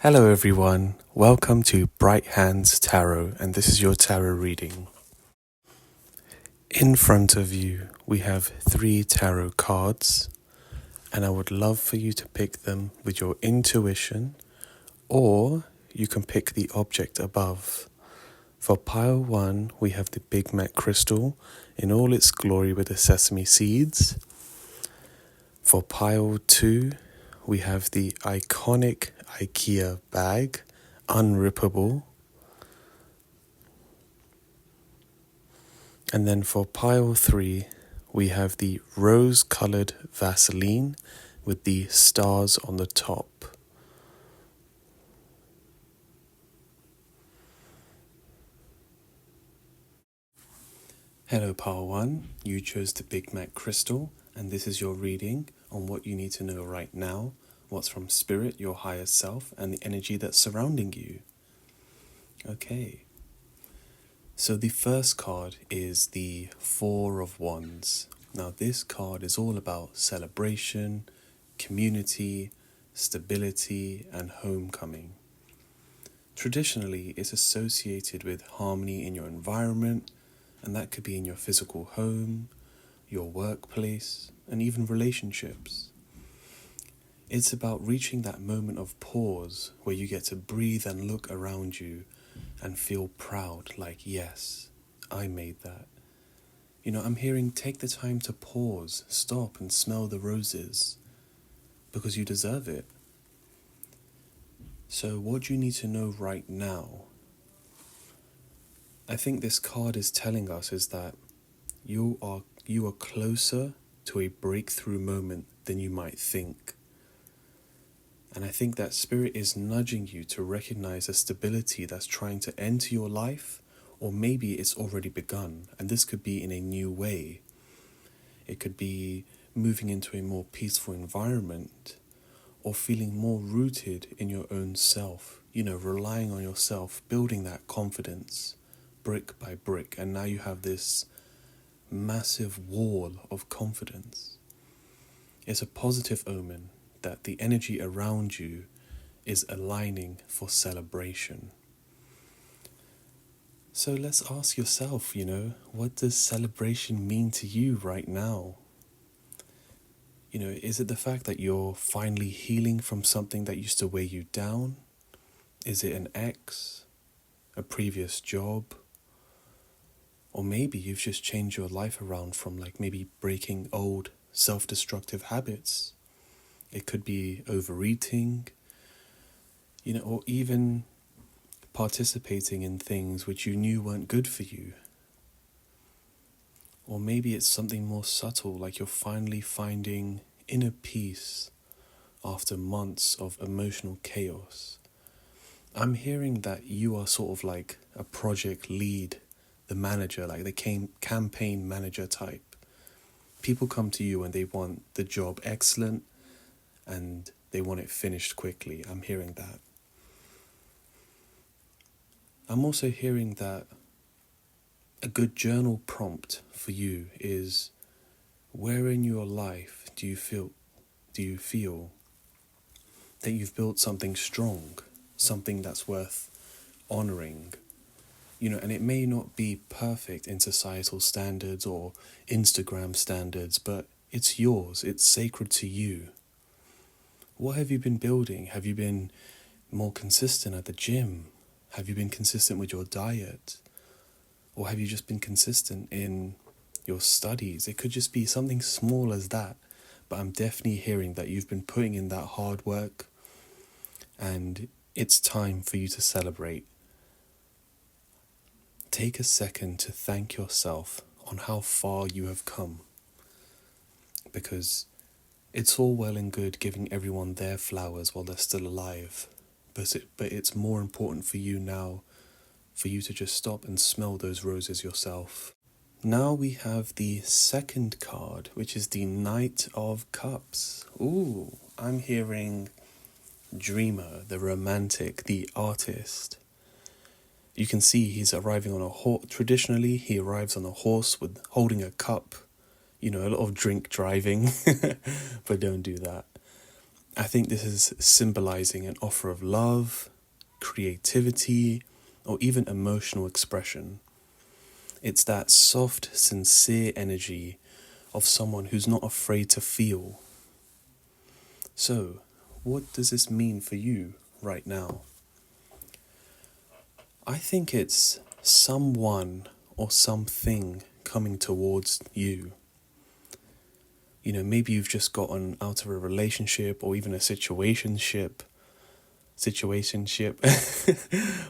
Hello everyone, welcome to Bright Hands Tarot, and this is your tarot reading. In front of you we have 3 tarot cards, and I would love for you to pick them with your intuition, or you can pick the object above. For pile 1 we have the Big Mac crystal in all its glory with the sesame seeds. For pile 2 we have the iconic IKEA bag, unrippable. And then for pile 3, we have the rose-coloured Vaseline with the stars on the top. Hello pile 1, you chose the Big Mac crystal, and this is your reading on what you need to know right now, what's from spirit, your higher self, and the energy that's surrounding you. Okay. So the first card is the 4 of Wands. Now this card is all about celebration, community, stability, and homecoming. Traditionally, it's associated with harmony in your environment, and that could be in your physical home, your workplace, and even relationships. It's about reaching that moment of pause where you get to breathe and look around you and feel proud, like, yes, I made that. I'm hearing take the time to pause, stop and smell the roses, because you deserve it. So what do you need to know right now? I think this card is telling us is that you are closer to a breakthrough moment than you might think. And I think that spirit is nudging you to recognize a stability that's trying to enter your life, or maybe it's already begun, and this could be in a new way. It could be moving into a more peaceful environment, or feeling more rooted in your own self, relying on yourself, building that confidence brick by brick, and now you have this massive wall of confidence. It's a positive omen that the energy around you is aligning for celebration. So let's ask yourself, what does celebration mean to you right now? Is it the fact that you're finally healing from something that used to weigh you down? Is it an ex? A previous job? Or maybe you've just changed your life around from maybe breaking old self-destructive habits. It could be overeating, or even participating in things which you knew weren't good for you. Or maybe it's something more subtle, like you're finally finding inner peace after months of emotional chaos. I'm hearing that you are sort of like a project lead, the manager, like the campaign manager type. People come to you and they want the job excellent and they want it finished quickly. I'm hearing that. I'm also hearing that a good journal prompt for you is, where in your life do you feel that you've built something strong, something that's worth honoring? And it may not be perfect in societal standards or Instagram standards, but it's yours, it's sacred to you. What have you been building? Have you been more consistent at the gym? Have you been consistent with your diet? Or have you just been consistent in your studies? It could just be something small as that, but I'm definitely hearing that you've been putting in that hard work, and it's time for you to celebrate. Take a second to thank yourself on how far you have come, because it's all well and good giving everyone their flowers while they're still alive, but it's more important for you now, for you to just stop and smell those roses yourself. Now we have the second card, which is the Knight of Cups. Ooh, I'm hearing dreamer, the romantic, the artist. You can see he's arriving on a horse. Traditionally, he arrives on a horse with holding a cup. A lot of drink driving, but don't do that. I think this is symbolizing an offer of love, creativity, or even emotional expression. It's that soft, sincere energy of someone who's not afraid to feel. So, what does this mean for you right now? I think it's someone or something coming towards you. You know, maybe you've just gotten out of a relationship or even a situationship,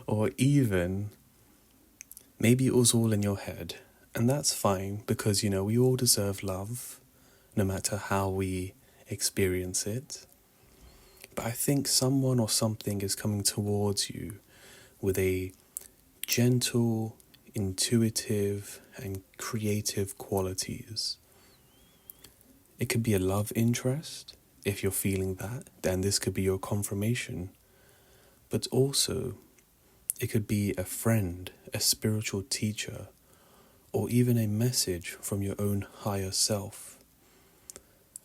or even maybe it was all in your head. And that's fine because, you know, we all deserve love, no matter how we experience it. But I think someone or something is coming towards you with a gentle, intuitive, and creative qualities. It could be a love interest. If you're feeling that, then this could be your confirmation. But also, it could be a friend, a spiritual teacher, or even a message from your own higher self.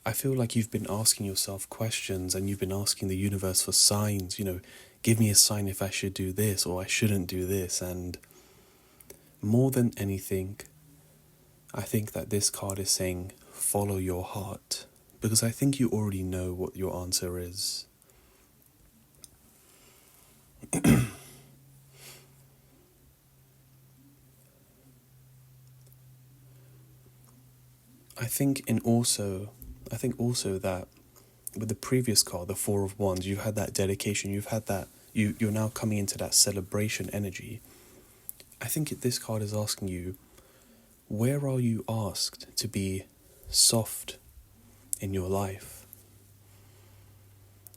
I feel like you've been asking yourself questions and you've been asking the universe for signs, you know, give me a sign if I should do this or I shouldn't do this. And more than anything, I think that this card is saying, follow your heart, because I think you already know what your answer is. I think also that with the previous card, the Four of Wands, you've had that dedication, you've had that, you're now coming into that celebration energy. I think this card is asking you, where are you asked to be soft in your life?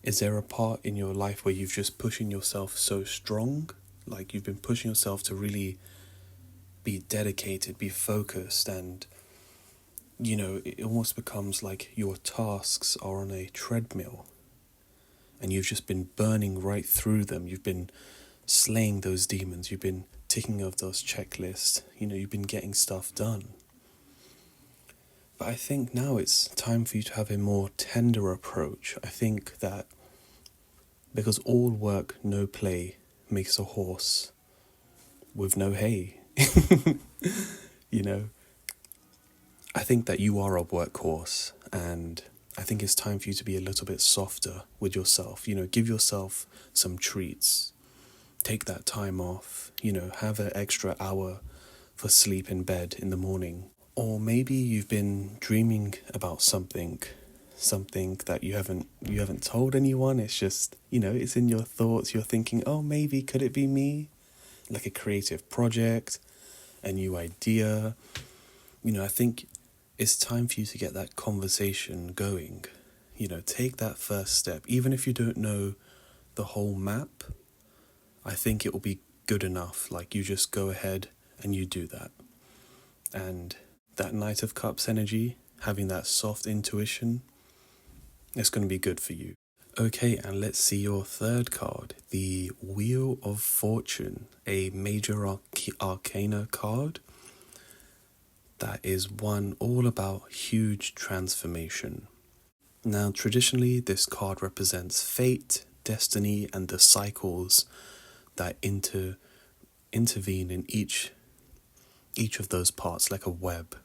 Is there a part in your life where you've just pushing yourself so strong? Like you've been pushing yourself to really be dedicated, be focused, and you know, it almost becomes like your tasks are on a treadmill and you've just been burning right through them. You've been slaying those demons. You've been ticking off those checklists. You know, you've been getting stuff done. But I think now it's time for you to have a more tender approach. I think that because all work, no play makes a horse with no hay. You know, I think that you are a workhorse, and I think it's time for you to be a little bit softer with yourself. You know, give yourself some treats. Take that time off, you know, have an extra hour for sleep in bed in the morning. Or maybe you've been dreaming about something that you haven't told anyone. It's just, you know, it's in your thoughts. You're thinking, oh, maybe could it be me? Like a creative project, a new idea. You know, I think it's time for you to get that conversation going. You know, take that first step. Even if you don't know the whole map, I think it will be good enough. Like, you just go ahead and you do that. And that Knight of Cups energy, having that soft intuition, it's going to be good for you. Okay, and let's see your third card, the Wheel of Fortune, a major arcana card that is one all about huge transformation. Now, traditionally, this card represents fate, destiny, and the cycles that intervene in each of those parts, like a web.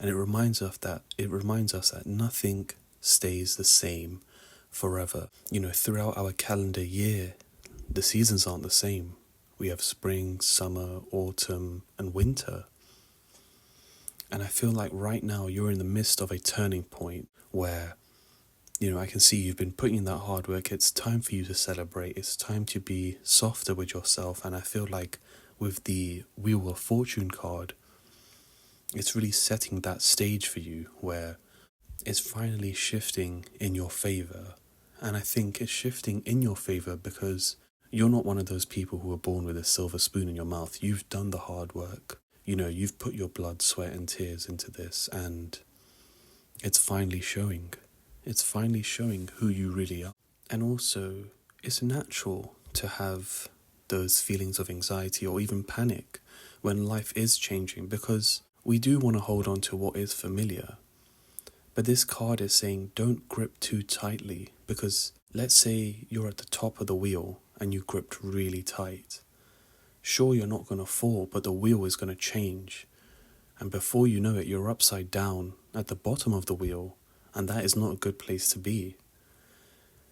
And it reminds us that nothing stays the same forever. You know, throughout our calendar year, the seasons aren't the same. We have spring, summer, autumn, and winter. And I feel like right now you're in the midst of a turning point where, you know, I can see you've been putting in that hard work. It's time for you to celebrate. It's time to be softer with yourself. And I feel like with the Wheel of Fortune card, it's really setting that stage for you where it's finally shifting in your favor. And I think it's shifting in your favor because you're not one of those people who are born with a silver spoon in your mouth. You've done the hard work. You know, you've put your blood, sweat, and tears into this, and it's finally showing. It's finally showing who you really are. And also, it's natural to have those feelings of anxiety or even panic when life is changing, because we do want to hold on to what is familiar. But this card is saying don't grip too tightly, because let's say you're at the top of the wheel and you gripped really tight. Sure, you're not going to fall, but the wheel is going to change. And before you know it, you're upside down at the bottom of the wheel, and that is not a good place to be.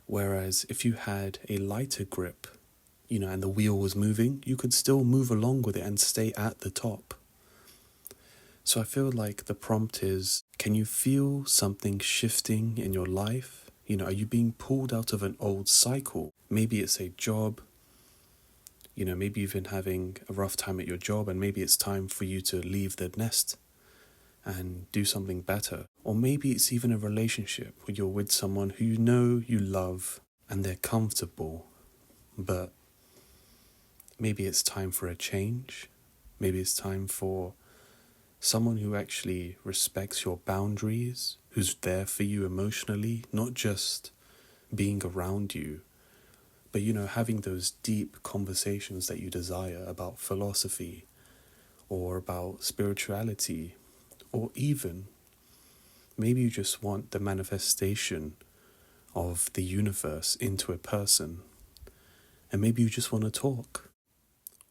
Whereas if you had a lighter grip, and the wheel was moving, you could still move along with it and stay at the top. So I feel like the prompt is, can you feel something shifting in your life? Are you being pulled out of an old cycle? Maybe it's a job. Maybe you've been having a rough time at your job, and maybe it's time for you to leave the nest and do something better. Or maybe it's even a relationship where you're with someone who you love and they're comfortable, but maybe it's time for a change. Maybe it's time for someone who actually respects your boundaries, who's there for you emotionally, not just being around you, but having those deep conversations that you desire about philosophy or about spirituality, or even maybe you just want the manifestation of the universe into a person, and maybe you just want to talk.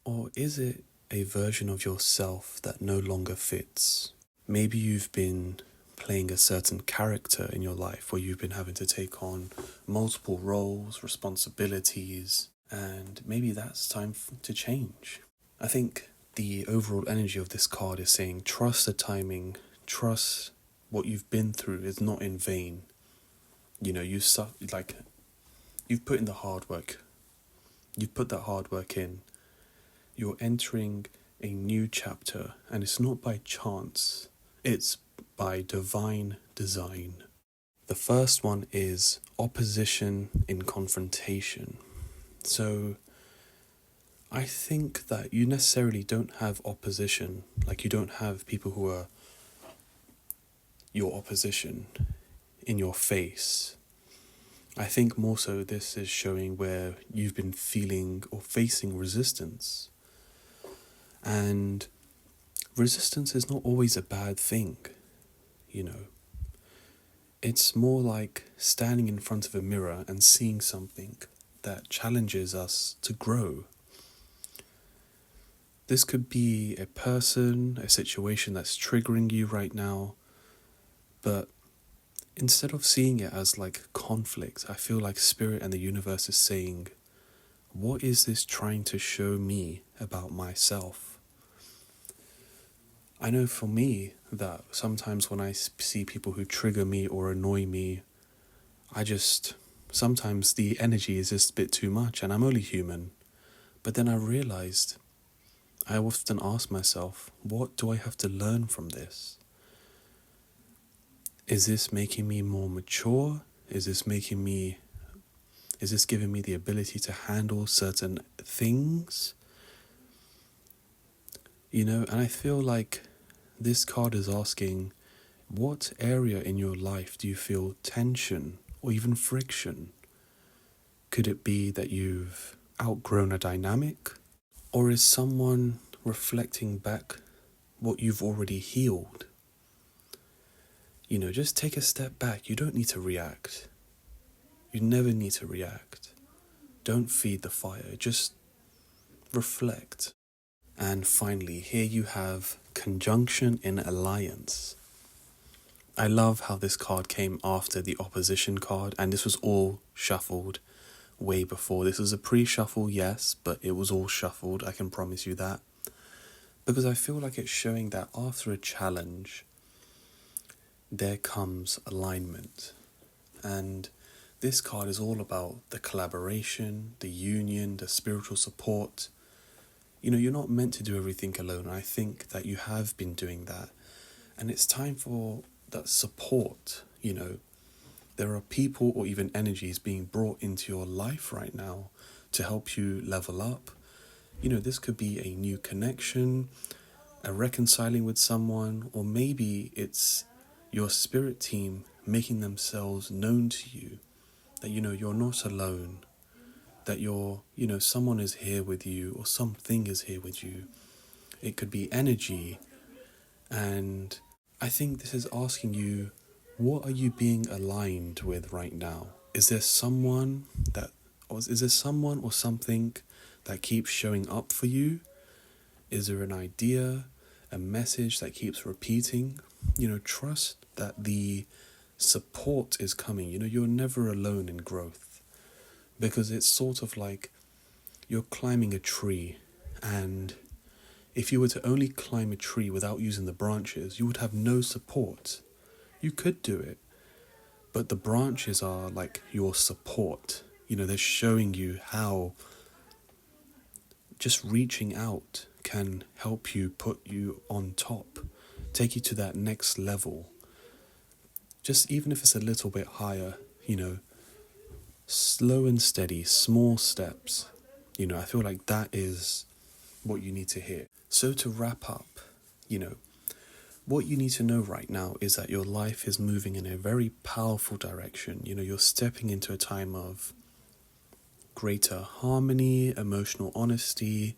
Or is it a version of yourself that no longer fits? Maybe you've been playing a certain character in your life where you've been having to take on multiple roles, responsibilities, and maybe that's time to change. I think the overall energy of this card is saying trust the timing, trust what you've been through is not in vain. You've put in the hard work. You've put that hard work in. You're entering a new chapter, and it's not by chance, it's by divine design. The first one is opposition in confrontation. So I think that you necessarily don't have opposition, like you don't have people who are your opposition in your face. I think more so this is showing where you've been feeling or facing resistance. And resistance is not always a bad thing, It's more like standing in front of a mirror and seeing something that challenges us to grow. This could be a person, a situation that's triggering you right now, but instead of seeing it as like conflict, I feel like Spirit and the universe is saying, what is this trying to show me about myself? I know for me that sometimes when I see people who trigger me or annoy me, sometimes the energy is just a bit too much, and I'm only human. But then I often ask myself, what do I have to learn from this? Is this making me more mature? Is this giving me the ability to handle certain things? And I feel like this card is asking, what area in your life do you feel tension or even friction? Could it be that you've outgrown a dynamic? Or is someone reflecting back what you've already healed? Just take a step back. You don't need to react. You never need to react. Don't feed the fire. Just reflect. And finally, here you have conjunction in alliance. I love how this card came after the opposition card, and this was all shuffled way before. This was a pre-shuffle, yes, but it was all shuffled, I can promise you that. Because I feel like it's showing that after a challenge, there comes alignment. And this card is all about the collaboration, the union, the spiritual support. You're not meant to do everything alone. I think that you have been doing that. And it's time for that support. There are people or even energies being brought into your life right now to help you level up. This could be a new connection, a reconciling with someone, or maybe it's your spirit team making themselves known to you, that you're not alone, that someone is here with you, or something is here with you. It could be energy, and I think this is asking you, What are you being aligned with right now? Is there someone or something that keeps showing up for you? Is there an idea, a message that keeps repeating? Trust that the support is coming. You're never alone in growth, because it's sort of like you're climbing a tree, and if you were to only climb a tree without using the branches, you would have no support. You could do it, but the branches are like your support. They're showing you how just reaching out can help you put you on top, take you to that next level. Just even if it's a little bit higher, slow and steady, small steps. I feel like that is what you need to hear. So to wrap up, what you need to know right now is that your life is moving in a very powerful direction. You're stepping into a time of greater harmony, emotional honesty,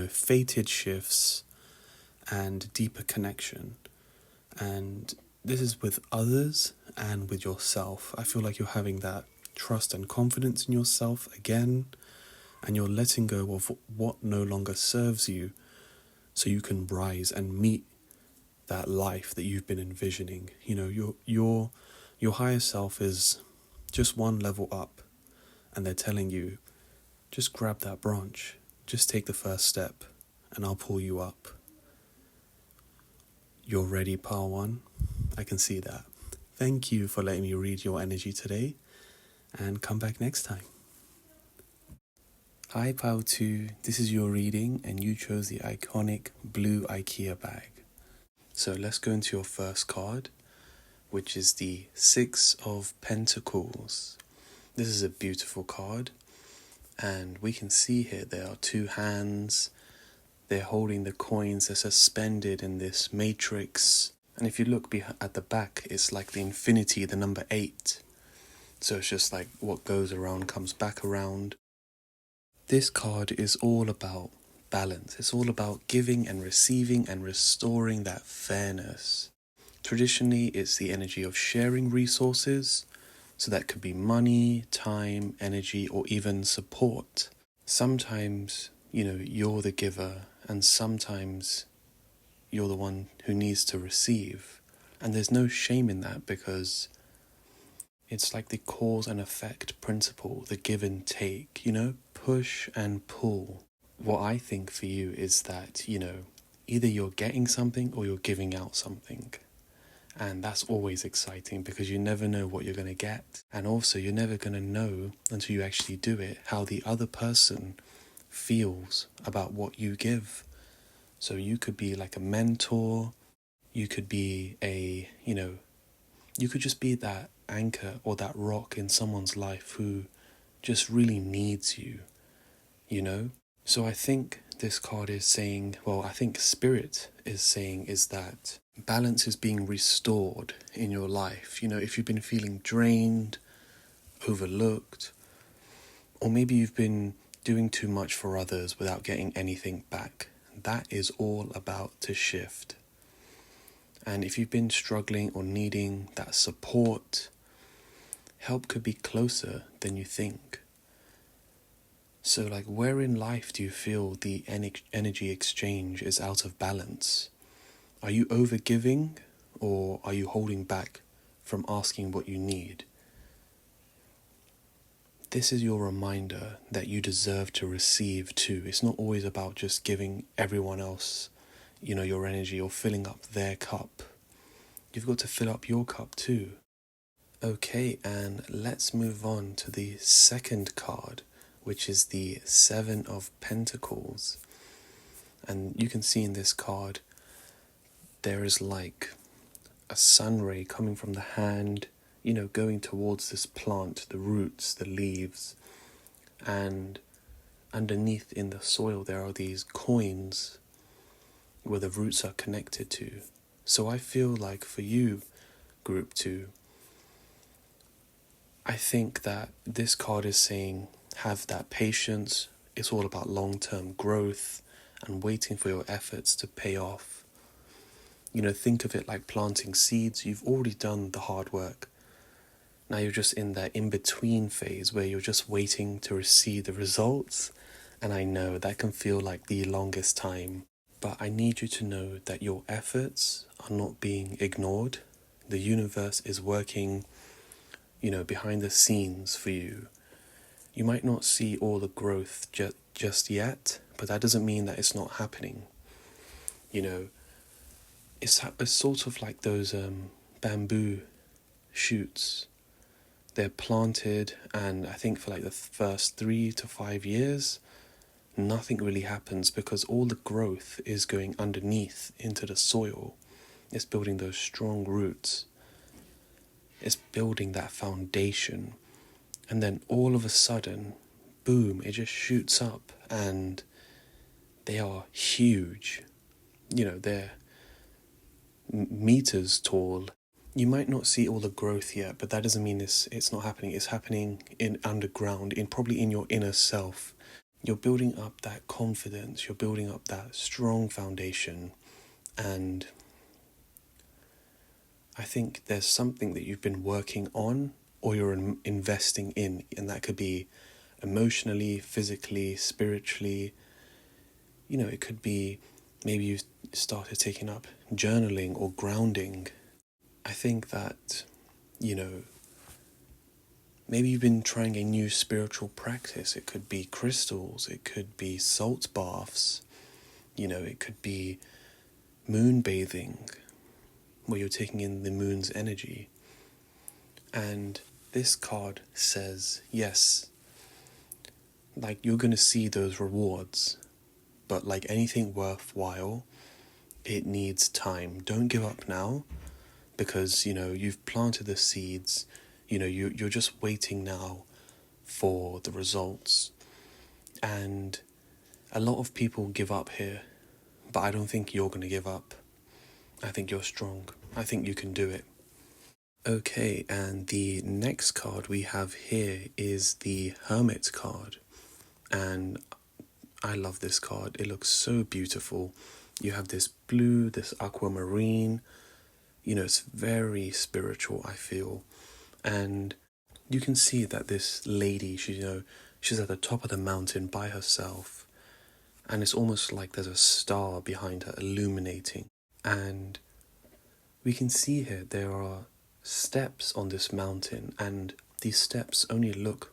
fated shifts, and deeper connection. And this is with others and with yourself. I feel like you're having that trust and confidence in yourself again, and you're letting go of what no longer serves you, so you can rise and meet that life that you've been envisioning. Your higher self is just one level up, and they're telling you, just grab that branch, just take the first step, and I'll pull you up. You're ready, Power One. I can see that. Thank you for letting me read your energy today, and come back next time. Hi, Power 2. This is your reading, and you chose the iconic blue IKEA bag. So let's go into your first card, which is the Six of Pentacles. This is a beautiful card, and we can see here there are two hands. They're holding the coins. They're suspended in this matrix. And if you look at the back, it's like the infinity, the number 8. So it's just like what goes around comes back around. This card is all about balance. It's all about giving and receiving and restoring that fairness. Traditionally, it's the energy of sharing resources. So that could be money, time, energy, or even support. Sometimes, you're the giver, and sometimes you're the one who needs to receive. And there's no shame in that, because it's like the cause and effect principle, the give and take, push and pull. What I think for you is that, either you're getting something or you're giving out something. And that's always exciting, because you never know what you're going to get. And also, you're never going to know until you actually do it how the other person feels about what you give. So you could be like a mentor. You could be you could just be that anchor or that rock in someone's life who just really needs you, So I think this card is saying, I think Spirit is saying is that balance is being restored in your life. If you've been feeling drained, overlooked, or maybe you've been doing too much for others without getting anything back, that is all about to shift. And if you've been struggling or needing that support, help could be closer than you think. So where in life do you feel the energy exchange is out of balance? Are you overgiving, or are you holding back from asking what you need? This is your reminder that you deserve to receive too. It's not always about just giving everyone else, your energy, or filling up their cup. You've got to fill up your cup too. Okay, and let's move on to the second card, which is the Seven of Pentacles. And you can see in this card, there is like a sun ray coming from the hand, going towards this plant, the roots, the leaves. And underneath in the soil, there are these coins where the roots are connected to. So I feel like for you, Group 2, I think that this card is saying, have that patience. It's all about long-term growth and waiting for your efforts to pay off. Think of it like planting seeds. You've already done the hard work. Now you're just in that in-between phase where you're just waiting to receive the results. And I know that can feel like the longest time. But I need you to know that your efforts are not being ignored. The universe is working, behind the scenes for you. You might not see all the growth just yet, but that doesn't mean that it's not happening. It's sort of like those bamboo shoots. They're planted, and I think for like the first 3 to 5 years, nothing really happens because all the growth is going underneath into the soil. It's building those strong roots. It's building that foundation. And then all of a sudden, boom, it just shoots up, and they are huge. They're meters tall. You might not see all the growth yet, but that doesn't mean it's not happening. It's happening in underground, probably in your inner self. You're building up that confidence. You're building up that strong foundation. And I think there's something that you've been working on or you're investing in, and that could be emotionally, physically, spiritually. It could be maybe you started taking up journaling or grounding. I think that, maybe you've been trying a new spiritual practice. It could be crystals, it could be salt baths, it could be moon bathing, where you're taking in the moon's energy. And this card says, yes, like you're going to see those rewards, but like anything worthwhile, it needs time. Don't give up now, because, you've planted the seeds. You're just waiting now for the results. And a lot of people give up here, but I don't think you're going to give up. I think you're strong. I think you can do it. Okay, and the next card we have here is the Hermit card. And I love this card. It looks so beautiful. You have this blue, this aquamarine. It's very spiritual, I feel. And you can see that this lady, she's at the top of the mountain by herself. And it's almost like there's a star behind her illuminating. And we can see here there are steps on this mountain, and these steps only look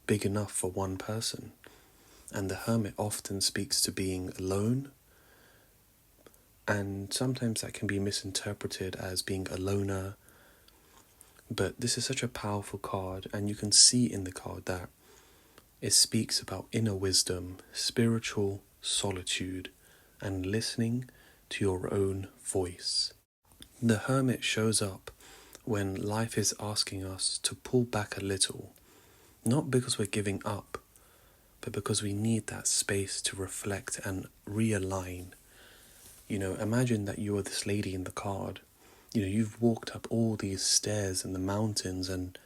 big enough for one person. And the hermit often speaks to being alone, and sometimes that can be misinterpreted as being a loner. But this is such a powerful card, and you can see in the card that it speaks about inner wisdom, spiritual solitude, and listening to your own voice. The hermit shows up when life is asking us to pull back a little, not because we're giving up, but because we need that space to reflect and realign. Imagine that you are this lady in the card. You've walked up all these stairs in the mountains, and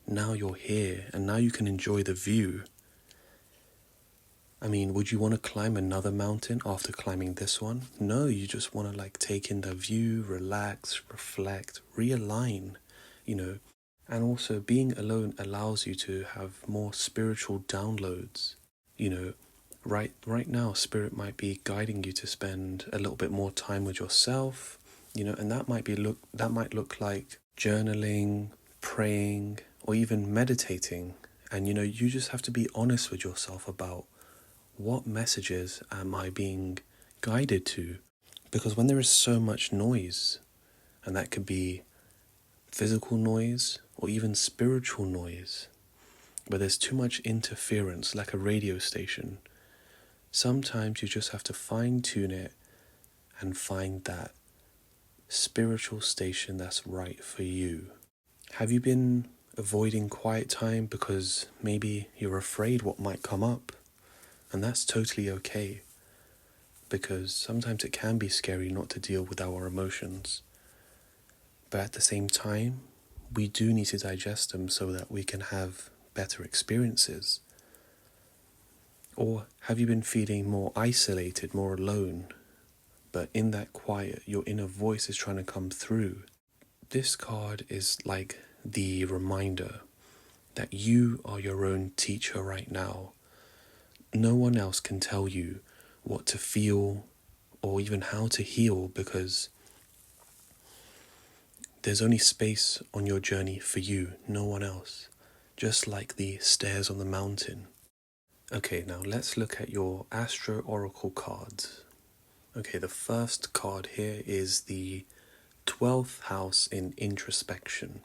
now you're here, and now you can enjoy the view. I mean, would you want to climb another mountain after climbing this one? No, you just want to take in the view, relax, reflect, realign, And also being alone allows you to have more spiritual downloads. Right now, spirit might be guiding you to spend a little bit more time with yourself, and that might look like journaling, praying, or even meditating. And you just have to be honest with yourself about what messages am I being guided to? Because when there is so much noise, and that could be physical noise or even spiritual noise, but there's too much interference, like a radio station, sometimes you just have to fine-tune it and find that spiritual station that's right for you. Have you been avoiding quiet time because maybe you're afraid what might come up? And that's totally okay, because sometimes it can be scary not to deal with our emotions. But at the same time, we do need to digest them so that we can have better experiences. Or have you been feeling more isolated, more alone? but in that quiet, your inner voice is trying to come through. This card is like the reminder that you are your own teacher right now. No one else can tell you what to feel or even how to heal, because there's only space on your journey for you, no one else. Just like the stairs on the mountain. Okay, now let's look at your Astro Oracle cards. Okay, the first card here is the 12th house in introspection.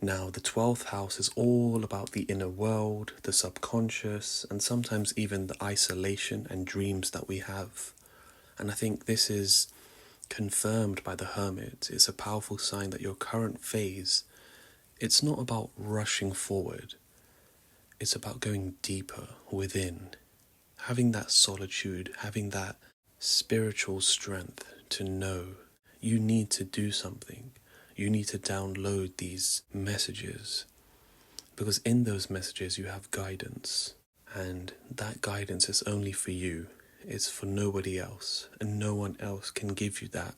Now, the 12th house is all about the inner world, the subconscious, and sometimes even the isolation and dreams that we have. And I think this is confirmed by the Hermit. It's a powerful sign that your current phase, it's not about rushing forward. It's about going deeper within, having that solitude, having that spiritual strength to know you need to do something. You need to download these messages, because in those messages you have guidance, and that guidance is only for you. It's for nobody else, and no one else can give you that.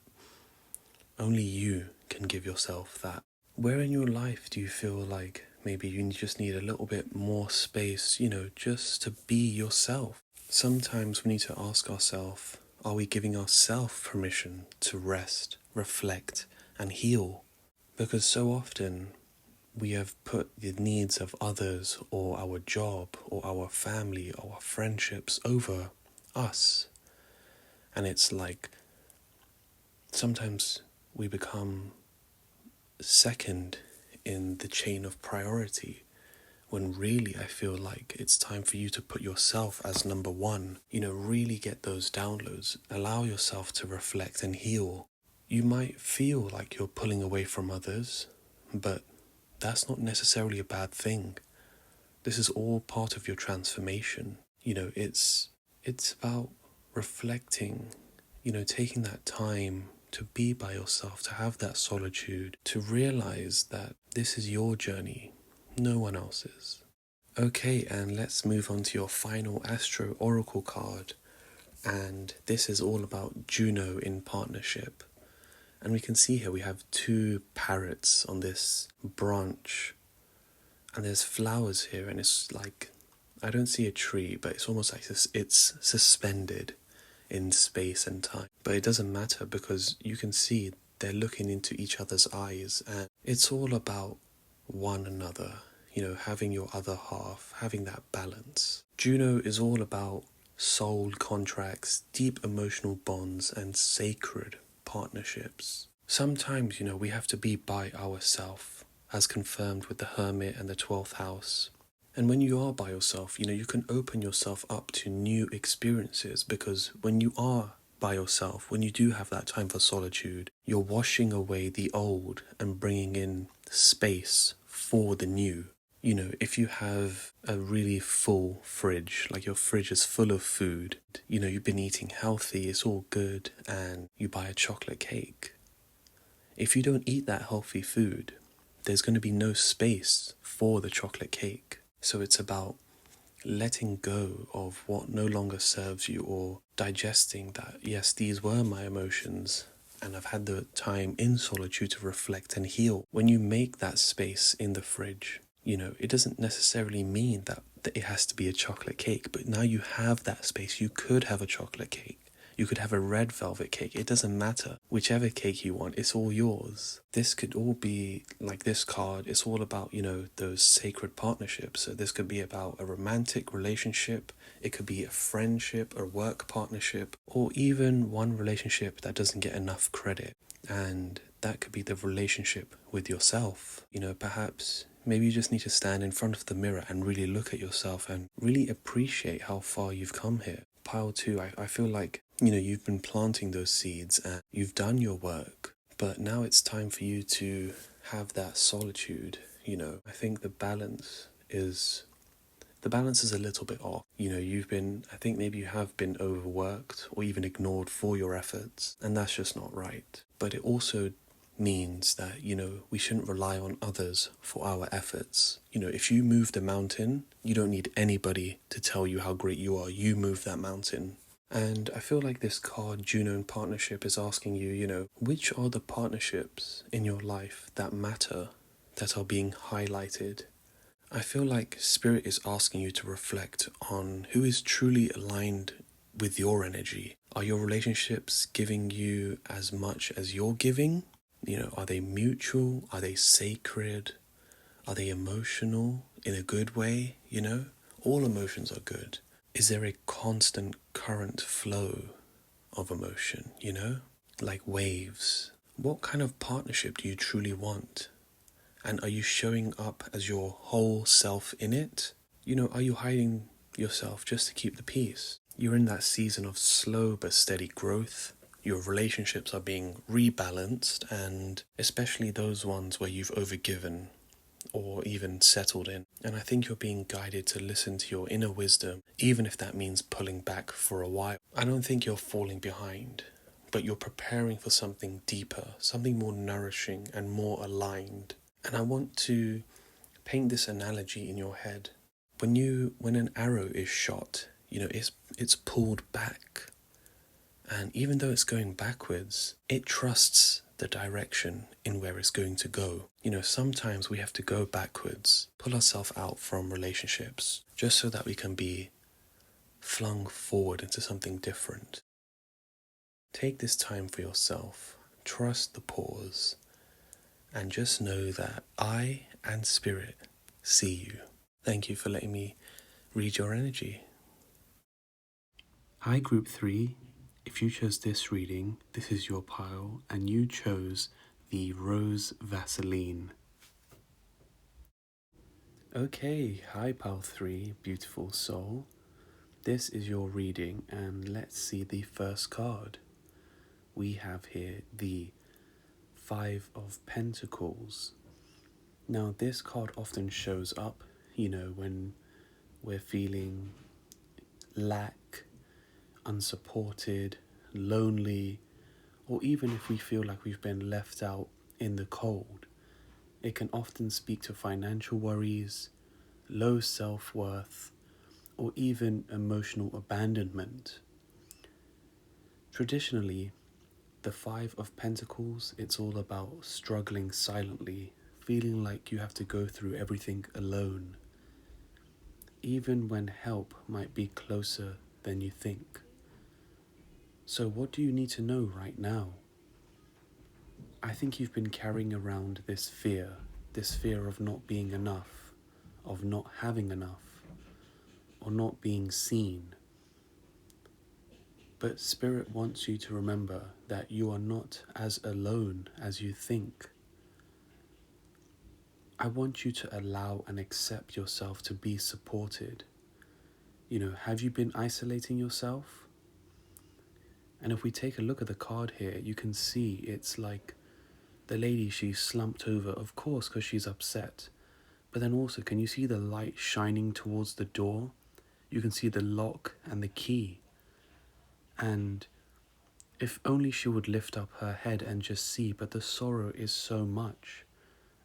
Only you can give yourself that. Where in your life do you feel like maybe you just need a little bit more space, just to be yourself? Sometimes we need to ask ourselves, are we giving ourselves permission to rest, reflect, and heal? Because so often we have put the needs of others or our job or our family or our friendships over us. And it's like sometimes we become second in the chain of priority, when really I feel like it's time for you to put yourself as number one. Really get those downloads. Allow yourself to reflect and heal. You might feel like you're pulling away from others, but that's not necessarily a bad thing. This is all part of your transformation. It's about reflecting, taking that time to be by yourself, to have that solitude, to realize that this is your journey, no one else's. Okay, and let's move on to your final Astro Oracle card. And this is all about Juno in partnership. And we can see here we have two parrots on this branch. And there's flowers here, and it's like, I don't see a tree, but it's almost like it's suspended in space and time. But it doesn't matter, because you can see they're looking into each other's eyes, and it's all about one another, having your other half, having that balance. Juno is all about soul contracts, deep emotional bonds, and sacred partnerships. Sometimes, we have to be by ourselves, as confirmed with the Hermit and the 12th house. And when you are by yourself, you can open yourself up to new experiences, because when you are by yourself, when you do have that time for solitude, you're washing away the old and bringing in space for the new. If you have a really full fridge, like your fridge is full of food, you've been eating healthy, it's all good, and you buy a chocolate cake. If you don't eat that healthy food, there's going to be no space for the chocolate cake. So it's about letting go of what no longer serves you, or digesting that, yes, these were my emotions, and I've had the time in solitude to reflect and heal. When you make that space in the fridge, it doesn't necessarily mean that it has to be a chocolate cake, but now you have that space. You could have a chocolate cake. You could have a red velvet cake. It doesn't matter. Whichever cake you want, it's all yours. This could all be, like this card, it's all about, those sacred partnerships. So this could be about a romantic relationship. It could be a friendship, a work partnership, or even one relationship that doesn't get enough credit. And that could be the relationship with yourself. Perhaps maybe you just need to stand in front of the mirror and really look at yourself and really appreciate how far you've come here. Pile 2, I feel like, you've been planting those seeds and you've done your work, but now it's time for you to have that solitude. I think the balance is a little bit off. I think maybe you have been overworked or even ignored for your efforts, and that's just not right. But it also means that, we shouldn't rely on others for our efforts. If you move the mountain, you don't need anybody to tell you how great you are. You move that mountain. And I feel like this card, Juno in Partnership, is asking you, which are the partnerships in your life that matter, that are being highlighted? I feel like Spirit is asking you to reflect on who is truly aligned with your energy. Are your relationships giving you as much as you're giving? Are they mutual? Are they sacred? Are they emotional in a good way? All emotions are good. Is there a constant current flow of emotion, like waves? What kind of partnership do you truly want? And are you showing up as your whole self in it? Are you hiding yourself just to keep the peace? You're in that season of slow but steady growth. Your relationships are being rebalanced, and especially those ones where you've overgiven or even settled in. And I think you're being guided to listen to your inner wisdom, even if that means pulling back for a while. I don't think you're falling behind, but you're preparing for something deeper, something more nourishing and more aligned. And I want to paint this analogy in your head. When an arrow is shot, it's pulled back. And even though it's going backwards, it trusts the direction in where it's going to go. Sometimes we have to go backwards, pull ourselves out from relationships, just so that we can be flung forward into something different. Take this time for yourself, trust the pause, and just know that I and Spirit see you. Thank you for letting me read your energy. Hi, Group 3. If you chose this reading, this is your pile, and you chose the Rose Vaseline. Okay, hi, Pile 3, beautiful soul. This is your reading, and let's see the first card. We have here the Five of Pentacles. Now, this card often shows up, when we're feeling lack, unsupported, lonely, or even if we feel like we've been left out in the cold. It can often speak to financial worries, low self-worth, or even emotional abandonment. Traditionally, the Five of Pentacles, it's all about struggling silently, feeling like you have to go through everything alone, even when help might be closer than you think. So what do you need to know right now? I think you've been carrying around this fear of not being enough, of not having enough, or not being seen. But Spirit wants you to remember that you are not as alone as you think. I want you to allow and accept yourself to be supported. Have you been isolating yourself? And if we take a look at the card here, you can see it's like the lady, she's slumped over, of course, because she's upset. But then also, can you see the light shining towards the door? You can see the lock and the key. And if only she would lift up her head and just see, but the sorrow is so much.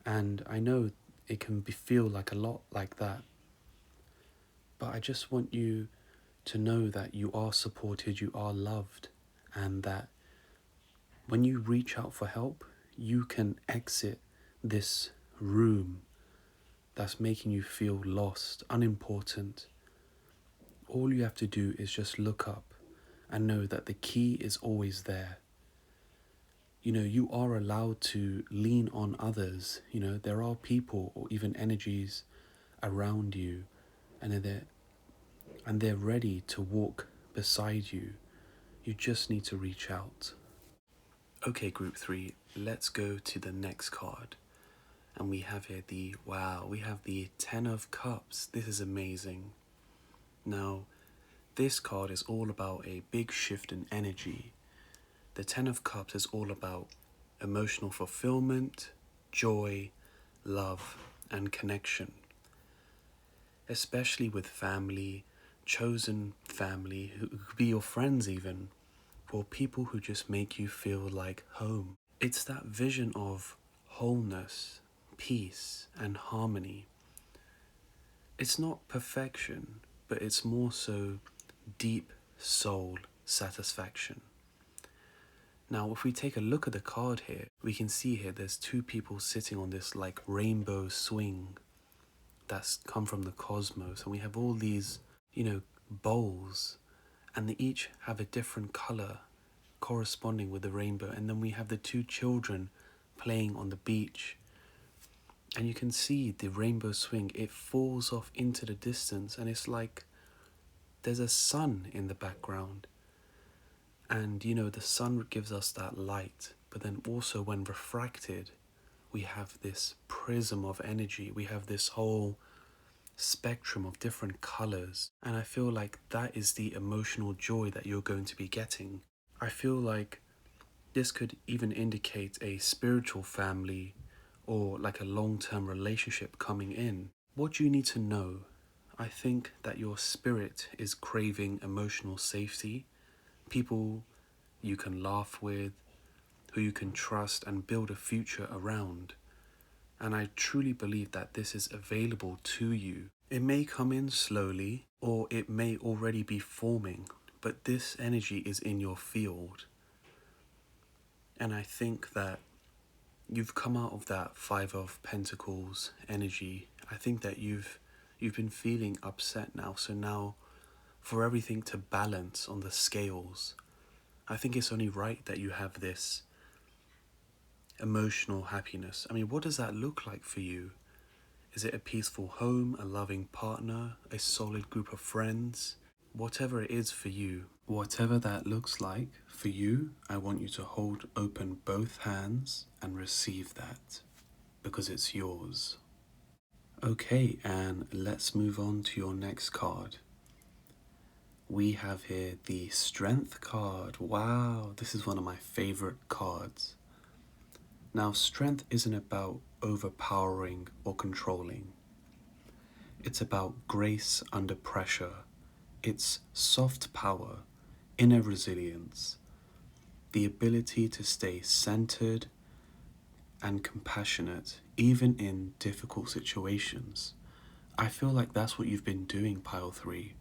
And I know it can feel like a lot like that. But I just want you to know that you are supported, you are loved, and that when you reach out for help, you can exit this room that's making you feel lost, unimportant. All you have to do is just look up and know that the key is always there. You are allowed to lean on others. There are people or even energies around you, and they're ready to walk beside you. You just need to reach out. Okay, Group 3, let's go to the next card. And we have here we have the Ten of Cups. This is amazing. Now, this card is all about a big shift in energy. The Ten of Cups is all about emotional fulfillment, joy, love, and connection. Especially with family, chosen family, who could be your friends even, or people who just make you feel like home. It's that vision of wholeness, peace, and harmony. It's not perfection, but it's more so deep soul satisfaction. Now, if we take a look at the card here, we can see here there's two people sitting on this like rainbow swing that's come from the cosmos. And we have all these, bowls, and they each have a different color corresponding with the rainbow. And then we have the two children playing on the beach. And you can see the rainbow swing, it falls off into the distance, and it's like there's a sun in the background. And the sun gives us that light, but then also when refracted, we have this prism of energy. We have this whole spectrum of different colors. And I feel like that is the emotional joy that you're going to be getting. I feel like this could even indicate a spiritual family or like a long-term relationship coming in. What do you need to know? I think that your spirit is craving emotional safety, people you can laugh with, who you can trust and build a future around. And I truly believe that this is available to you. It may come in slowly, or it may already be forming, but this energy is in your field. And I think that you've come out of that Five of Pentacles energy. I think that you've been feeling upset now. So now, for everything to balance on the scales, I think it's only right that you have this emotional happiness. I mean, what does that look like for you? Is it a peaceful home, a loving partner, a solid group of friends? Whatever it is for you, whatever that looks like for you, I want you to hold open both hands and receive that, because it's yours. Okay, and let's move on to your next card. We have here the Strength card. Wow, this is one of my favorite cards. Now, strength isn't about overpowering or controlling. It's about grace under pressure. It's soft power, inner resilience, the ability to stay centered and compassionate even in difficult situations. I feel like that's what you've been doing, Pile 3.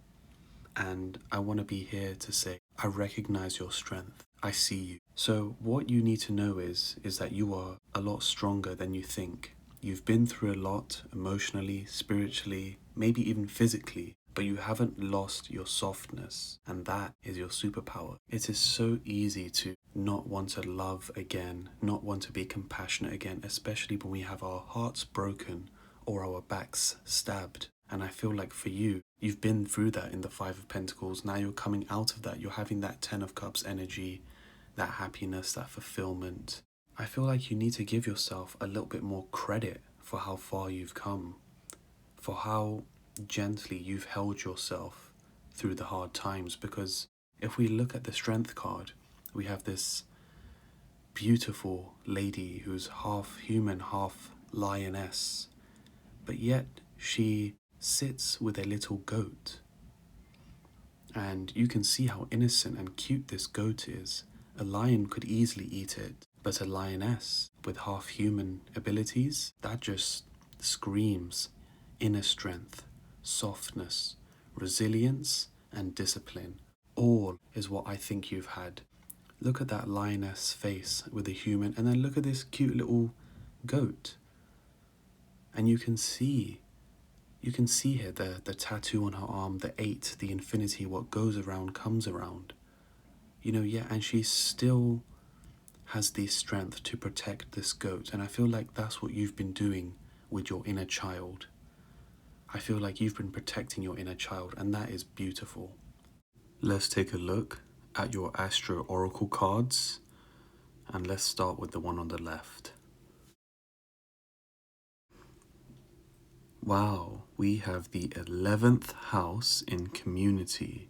And I want to be here to say, I recognize your strength. I see you. So what you need to know is that you are a lot stronger than you think. You've been through a lot emotionally, spiritually, maybe even physically, but you haven't lost your softness, and that is your superpower. It is so easy to not want to love again, not want to be compassionate again, especially when we have our hearts broken or our backs stabbed. And I feel like for you, you've been through that in the Five of Pentacles. Now you're coming out of that. You're having that Ten of Cups energy, that happiness, that fulfillment. I feel like you need to give yourself a little bit more credit for how far you've come, for how gently you've held yourself through the hard times. Because if we look at the Strength card, we have this beautiful lady who's half human, half lioness, but yet she sits with a little goat. And you can see how innocent and cute this goat is. A lion could easily eat it, but a lioness with half-human abilities, that just screams inner strength, softness, resilience, and discipline. All is what I think you've had. Look at that lioness face with a human, and then look at this cute little goat. And you can see here the tattoo on her arm, the 8, the infinity, what goes around comes around. And she still has the strength to protect this goat. And I feel like that's what you've been doing with your inner child. I feel like you've been protecting your inner child, and that is beautiful. Let's take a look at your Astro Oracle cards, and let's start with the one on the left. Wow, we have the 11th house in community.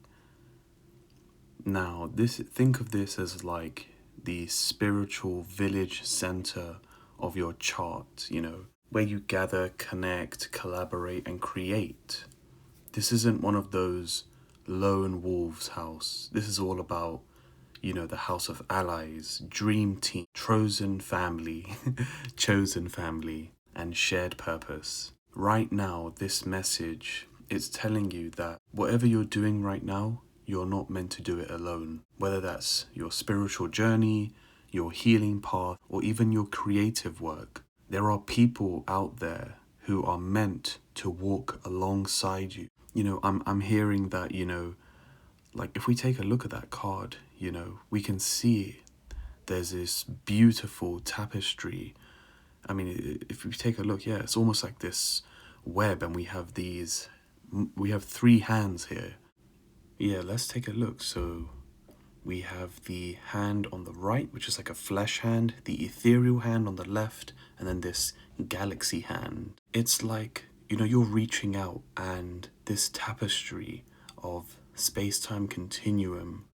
Now, think of this as like the spiritual village center of your chart, where you gather, connect, collaborate, and create. This isn't one of those lone wolves house. This is all about, the house of allies, dream team, chosen family, and shared purpose. Right now, this message is telling you that whatever you're doing right now, you're not meant to do it alone. Whether that's your spiritual journey, your healing path, or even your creative work, there are people out there who are meant to walk alongside you. I'm hearing that, like if we take a look at that card, we can see there's this beautiful tapestry. I mean, if we take a look, yeah, it's almost like this web, and we have 3 hands here. Yeah, let's take a look. So we have the hand on the right, which is like a flesh hand, the ethereal hand on the left, and then this galaxy hand. It's like, you're reaching out, and this tapestry of space-time continuum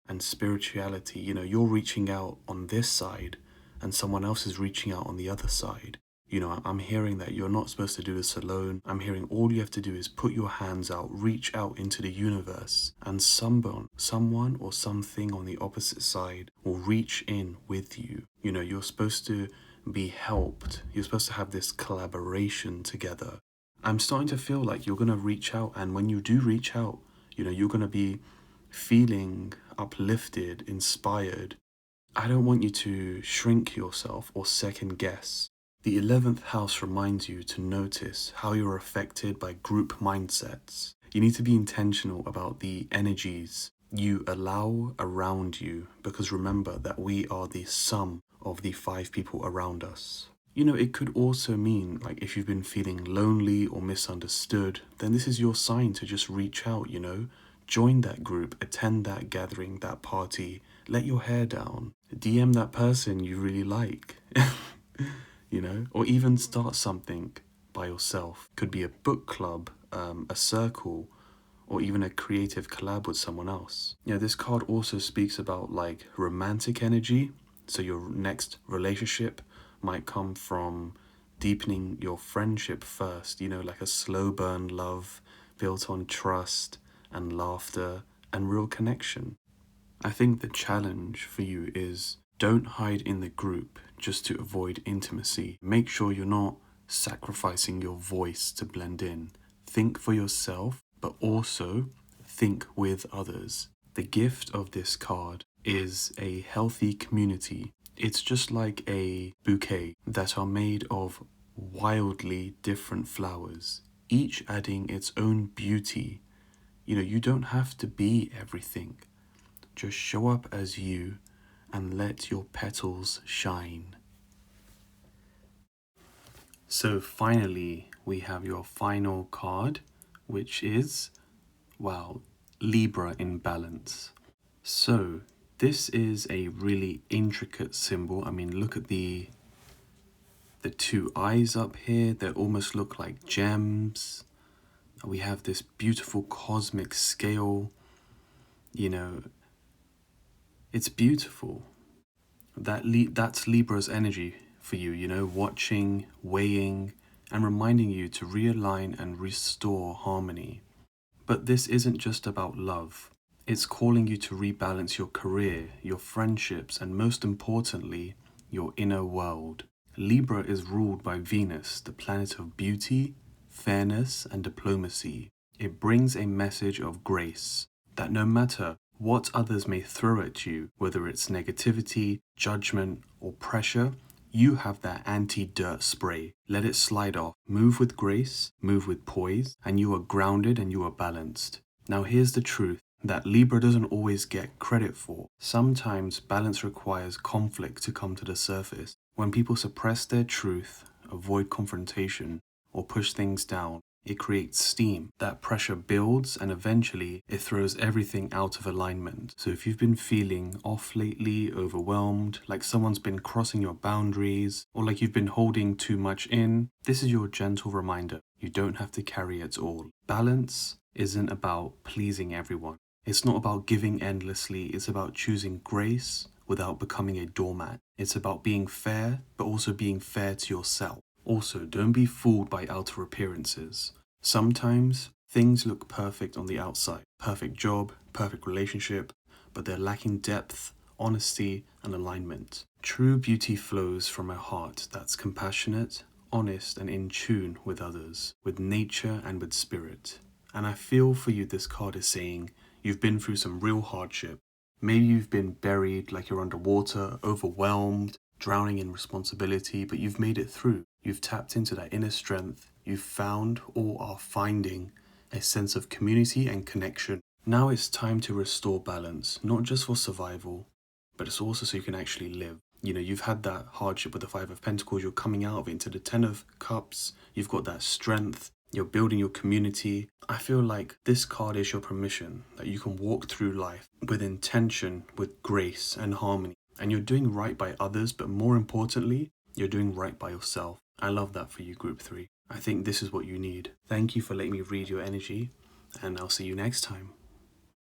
and spirituality, you're reaching out on this side, and someone else is reaching out on the other side. I'm hearing that you're not supposed to do this alone. I'm hearing all you have to do is put your hands out, reach out into the universe, and someone or something on the opposite side will reach in with you. You're supposed to be helped. You're supposed to have this collaboration together. I'm starting to feel like you're going to reach out, and when you do reach out, you're going to be feeling uplifted, inspired. I don't want you to shrink yourself or second guess. The 11th house reminds you to notice how you're affected by group mindsets. You need to be intentional about the energies you allow around you, because remember that we are the sum of the 5 people around us. It could also mean, like, if you've been feeling lonely or misunderstood, then this is your sign to just reach out, Join that group, attend that gathering, that party, let your hair down, DM that person you really like. Or even start something by yourself. Could be a book club, a circle, or even a creative collab with someone else. This card also speaks about like romantic energy. So your next relationship might come from deepening your friendship first, like a slow burn love built on trust and laughter and real connection. I think the challenge for you is don't hide in the group just to avoid intimacy. Make sure you're not sacrificing your voice to blend in. Think for yourself, but also think with others. The gift of this card is a healthy community. It's just like a bouquet that are made of wildly different flowers, each adding its own beauty. You don't have to be everything. Just show up as you and let your petals shine. So finally, we have your final card, which is, Libra in balance. So this is a really intricate symbol. I mean, look at the 2 eyes up here. They almost look like gems. We have this beautiful cosmic scale. It's beautiful. That's Libra's energy for you, watching, weighing, and reminding you to realign and restore harmony. But this isn't just about love. It's calling you to rebalance your career, your friendships, and most importantly, your inner world. Libra is ruled by Venus, the planet of beauty, fairness, and diplomacy. It brings a message of grace, that no matter what others may throw at you, whether it's negativity, judgment, or pressure, you have that anti-dirt spray. Let it slide off. Move with grace, move with poise, and you are grounded and you are balanced. Now here's the truth that Libra doesn't always get credit for. Sometimes balance requires conflict to come to the surface. When people suppress their truth, avoid confrontation, or push things down, it creates steam. That pressure builds and eventually it throws everything out of alignment. So if you've been feeling off lately, overwhelmed, like someone's been crossing your boundaries, or like you've been holding too much in, this is your gentle reminder. You don't have to carry it all. Balance isn't about pleasing everyone. It's not about giving endlessly. It's about choosing grace without becoming a doormat. It's about being fair, but also being fair to yourself. Also, don't be fooled by outer appearances. Sometimes things look perfect on the outside. Perfect job, perfect relationship, but they're lacking depth, honesty, and alignment. True beauty flows from a heart that's compassionate, honest, and in tune with others, with nature and with spirit. And I feel for you this card is saying, You've been through some real hardship. Maybe you've been buried like you're underwater, overwhelmed, drowning in responsibility, but you've made it through. You've tapped into that inner strength. You've found or are finding a sense of community and connection. Now it's time to restore balance, not just for survival, but it's also so you can actually live. You know, you've had that hardship with the Five of Pentacles, you're coming out of it into the Ten of Cups, you've got that strength, you're building your community. I feel like this card is your permission that you can walk through life with intention, with grace and harmony. And you're doing right by others, but more importantly, you're doing right by yourself. I love that for you, Group 3. I think this is what you need. Thank you for letting me read your energy, and I'll see you next time.